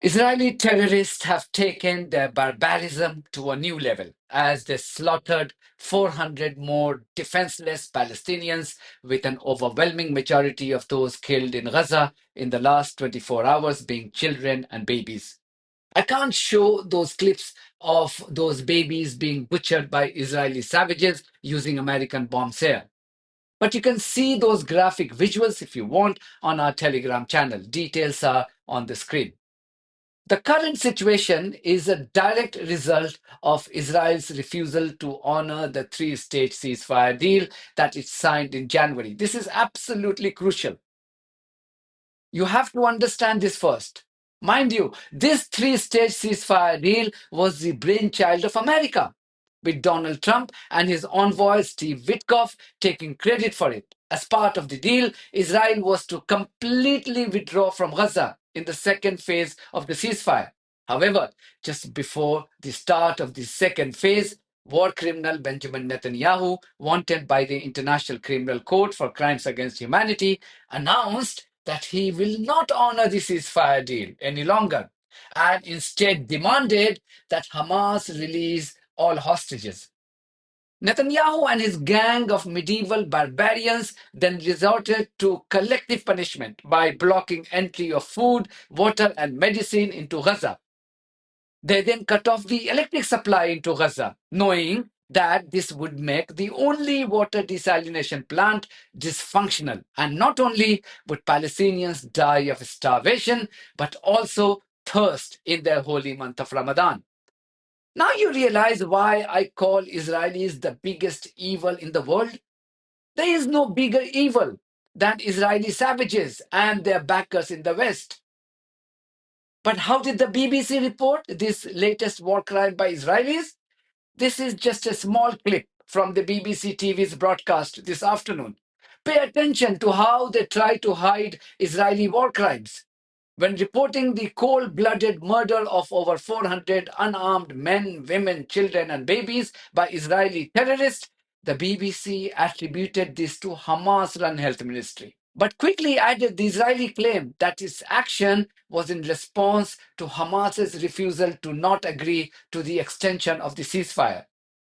Israeli terrorists have taken their barbarism to a new level as they slaughtered 400 more defenseless Palestinians, with an overwhelming majority of those killed in Gaza in the last 24 hours being children and babies. I can't show those clips of those babies being butchered by Israeli savages using American bombs here. But you can see those graphic visuals if you want on our Telegram channel. Details are on the screen. The current situation is a direct result of Israel's refusal to honor the three-state ceasefire deal that it signed in January. This is absolutely crucial. You have to understand this first. Mind you, this three-stage ceasefire deal was the brainchild of America, with Donald Trump and his envoy Steve Witkoff taking credit for it. As part of the deal, Israel was to completely withdraw from Gaza in the second phase of the ceasefire. However, just before the start of the second phase, war criminal Benjamin Netanyahu, wanted by the International Criminal Court for crimes against humanity, announced that he will not honor the ceasefire deal any longer and instead demanded that Hamas release all hostages. Netanyahu and his gang of medieval barbarians then resorted to collective punishment by blocking entry of food, water, and medicine into Gaza. They then cut off the electric supply into Gaza, knowing that this would make the only water desalination plant dysfunctional. And not only would Palestinians die of starvation, but also thirst in their holy month of Ramadan. Now you realize why I call Israelis the biggest evil in the world. There is no bigger evil than Israeli savages and their backers in the West. But how did the BBC report this latest war crime by Israelis? This is just a small clip from the BBC TV's broadcast this afternoon. Pay attention to how they try to hide Israeli war crimes. When reporting the cold-blooded murder of over 400 unarmed men, women, children, and babies by Israeli terrorists, the BBC attributed this to Hamas-run health ministry, but quickly added the Israeli claim that its action was in response to Hamas's refusal to not agree to the extension of the ceasefire,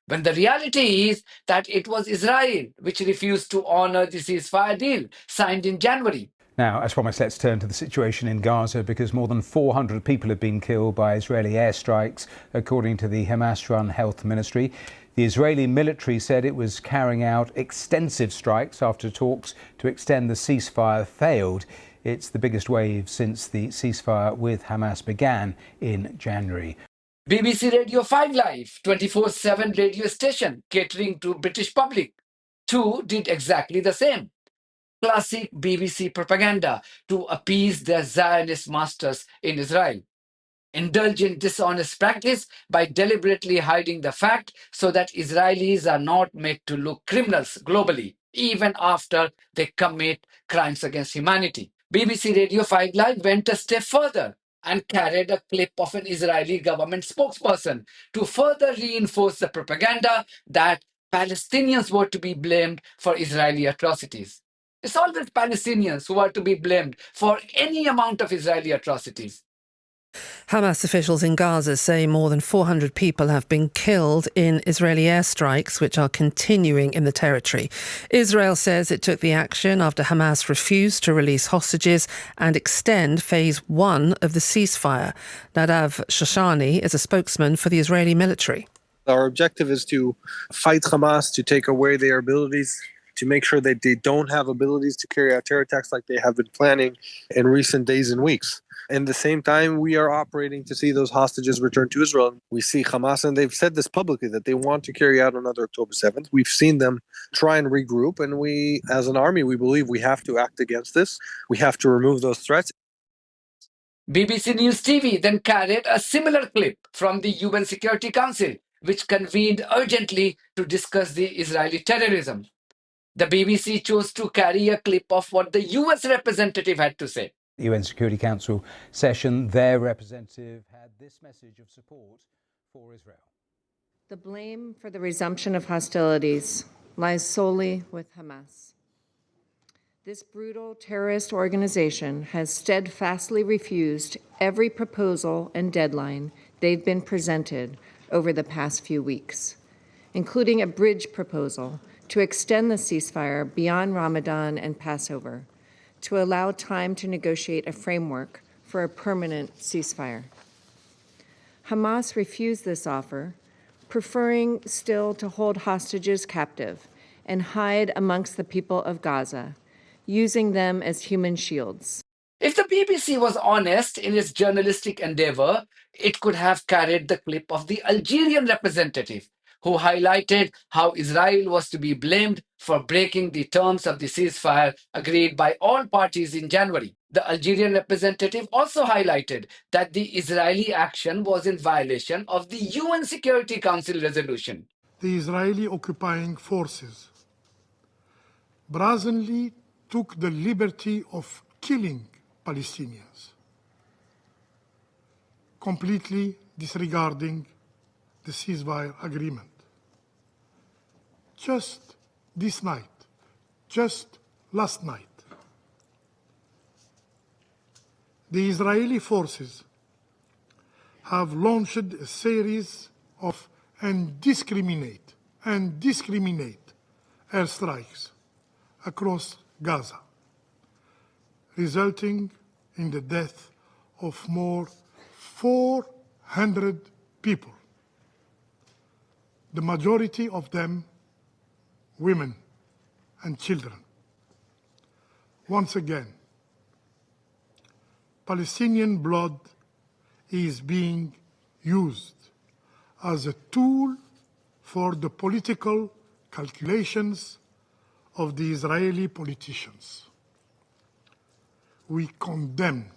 when the reality is that it was Israel which refused to honor the ceasefire deal signed in January. Now, as promised, let's turn to the situation in Gaza, because more than 400 people have been killed by Israeli airstrikes, according to the Hamas-run health ministry. The Israeli military said it was carrying out extensive strikes after talks to extend the ceasefire failed. It's the biggest wave since the ceasefire with Hamas began in January. BBC Radio 5 Live, 24/7 radio station catering to British public, too did exactly the same. Classic BBC propaganda to appease their Zionist masters in Israel. Indulge in dishonest practice by deliberately hiding the fact so that Israelis are not made to look criminals globally, even after they commit crimes against humanity. BBC Radio 5 Live went a step further and carried a clip of an Israeli government spokesperson to further reinforce the propaganda that Palestinians were to be blamed for Israeli atrocities. It's always Palestinians who are to be blamed for any amount of Israeli atrocities. Hamas officials in Gaza say more than 400 people have been killed in Israeli airstrikes, which are continuing in the territory. Israel says it took the action after Hamas refused to release hostages and extend phase 1 of the ceasefire. Nadav Shoshani is a spokesman for the Israeli military. Our objective is to fight Hamas, to take away their abilities, to make sure that they don't have abilities to carry out terror attacks like they have been planning in recent days and weeks. At the same time, we are operating to see those hostages returned to Israel. We see Hamas, and they've said this publicly, that they want to carry out another October 7th. We've seen them try and regroup, and we, as an army, we believe we have to act against this. We have to remove those threats. BBC News TV then carried a similar clip from the UN Security Council, which convened urgently to discuss the Israeli terrorism. The BBC chose to carry a clip of what the US representative had to say. UN Security Council session, their representative had this message of support for Israel. The blame for the resumption of hostilities lies solely with Hamas. This brutal terrorist organization has steadfastly refused every proposal and deadline they've been presented over the past few weeks, including a bridge proposal to extend the ceasefire beyond Ramadan and Passover, to allow time to negotiate a framework for a permanent ceasefire. Hamas refused this offer, preferring still to hold hostages captive and hide amongst the people of Gaza, using them as human shields. If the BBC was honest in its journalistic endeavor, it could have carried the clip of the Algerian representative who highlighted how Israel was to be blamed for breaking the terms of the ceasefire agreed by all parties in January. The Algerian representative also highlighted that the Israeli action was in violation of the UN Security Council resolution. The Israeli occupying forces brazenly took the liberty of killing Palestinians, completely disregarding the ceasefire agreement. Just this night, just last night, the Israeli forces have launched a series of indiscriminate airstrikes across Gaza, resulting in the death of more 400 people, the majority of them women and children. Once again, Palestinian blood is being used as a tool for the political calculations of the Israeli politicians. We condemn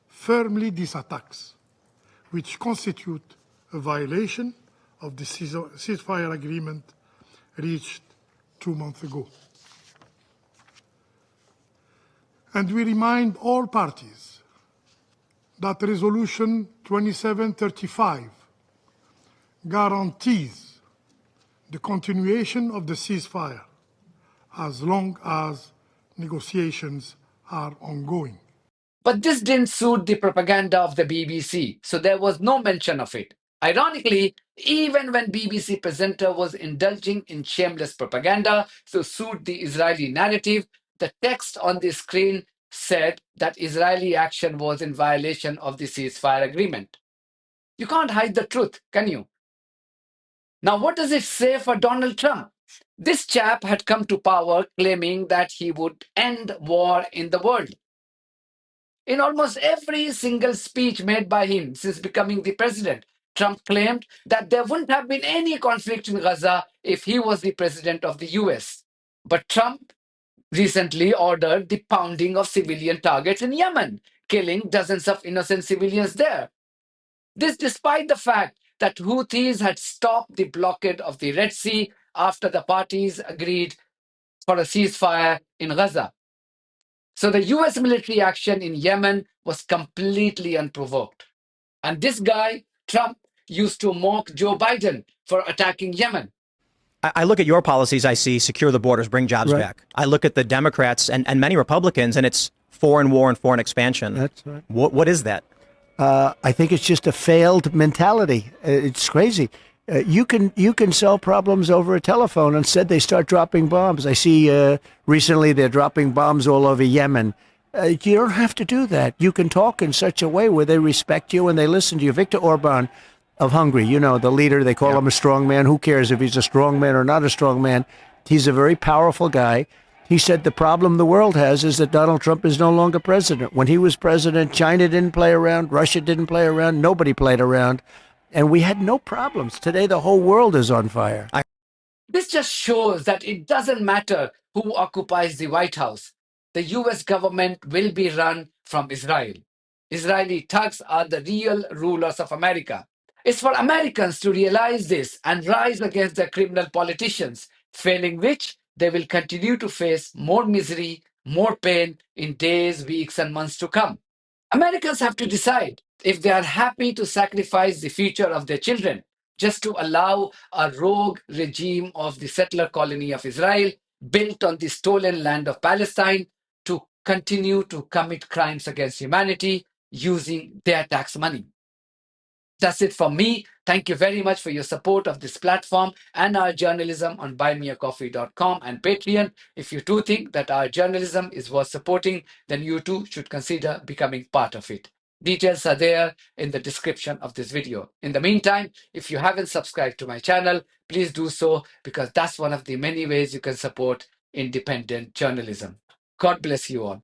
firmly these attacks, which constitute a violation of the ceasefire agreement reached 2 months ago. And we remind all parties that Resolution 2735 guarantees the continuation of the ceasefire as long as negotiations are ongoing. But this didn't suit the propaganda of the BBC, so there was no mention of it. Ironically, even when BBC presenter was indulging in shameless propaganda to suit the Israeli narrative, the text on the screen said that Israeli action was in violation of the ceasefire agreement. You can't hide the truth, can you? Now, what does it say for Donald Trump? This chap had come to power claiming that he would end war in the world. In almost every single speech made by him since becoming the president, Trump claimed that there wouldn't have been any conflict in Gaza if he was the president of the US. But Trump recently ordered the pounding of civilian targets in Yemen, killing dozens of innocent civilians there. This despite the fact that Houthis had stopped the blockade of the Red Sea after the parties agreed for a ceasefire in Gaza. So the US military action in Yemen was completely unprovoked. And this guy, Trump, used to mock Joe Biden for attacking Yemen. I look at your policies, I see secure the borders, bring jobs back. I look at the Democrats and many Republicans, and it's foreign war and foreign expansion. That's right. What is that? I think it's just a failed mentality. It's crazy. You can solve problems over a telephone. Instead, they start dropping bombs. I see recently they're dropping bombs all over Yemen. You don't have to do that. You can talk in such a way where they respect you and they listen to you. Viktor Orban of Hungary, you know, the leader, they call him a strong man. Who cares if he's a strong man or not a strong man? He's a very powerful guy. He said the problem the world has is that Donald Trump is no longer president. When he was president, China didn't play around, Russia didn't play around, nobody played around, and we had no problems. Today, the whole world is on fire. This just shows that it doesn't matter who occupies the White House. The US government will be run from Israel. Israeli thugs are the real rulers of America. It's for Americans to realize this and rise against their criminal politicians, failing which they will continue to face more misery, more pain in days, weeks, and months to come. Americans have to decide if they are happy to sacrifice the future of their children just to allow a rogue regime of the settler colony of Israel built on the stolen land of Palestine to continue to commit crimes against humanity using their tax money. That's it from me. Thank you very much for your support of this platform and our journalism on buymeacoffee.com and Patreon. If you do think that our journalism is worth supporting, then you too should consider becoming part of it. Details are there in the description of this video. In the meantime, if you haven't subscribed to my channel, please do so, because that's one of the many ways you can support independent journalism. God bless you all.